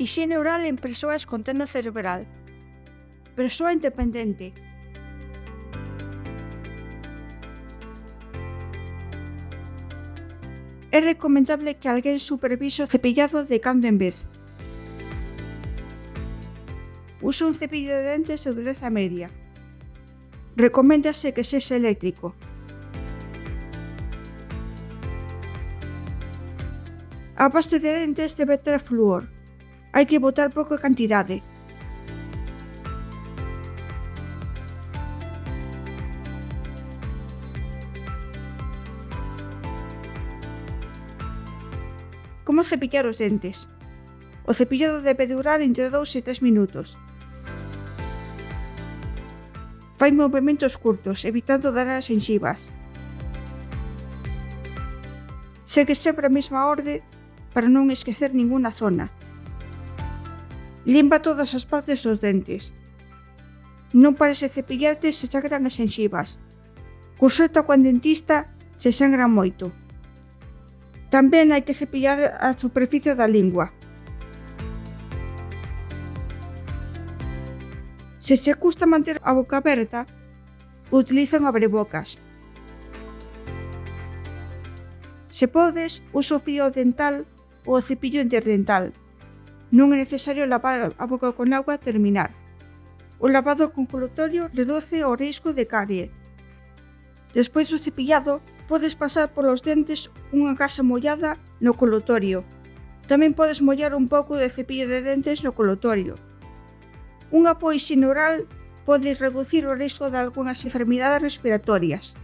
Hixiene oral en persoas con teno cerebral. Persoa independente. É recomendable que alguén supervise o cepillado de cando en vez. Usa un cepillo de dentes de dureza media. Recoméndase que sexa eléctrico. A pasta de dentes debe ter flúor. Hai que botar pouca cantidade. Como cepillar os dentes? O cepillado debe durar entre 2 e 3 minutos. Fai movementos curtos, evitando dar as xengivas. Segue sempre a mesma orde para non esquecer ninguna zona. Limpa todas as partes dos dentes. Non pares de cepillarte se sangran as xengivas. Consulta coa dentista se sangran moito. Tamén hai que cepillar a superficie da lingua. Se se custa manter a boca aberta, utiliza un abrebocas. Se podes, usa o fío dental ou o cepillo interdental. Non é necesario lavar a boca con auga a terminar. O lavado con colutorio reduce o risco de carie. Despois do cepillado, podes pasar polos dentes unha gasa mollada no colutorio. Tamén podes mollar un pouco de cepillo de dentes no colutorio. Unha boa hixiene oral pode reducir o risco de algunhas enfermidades respiratorias.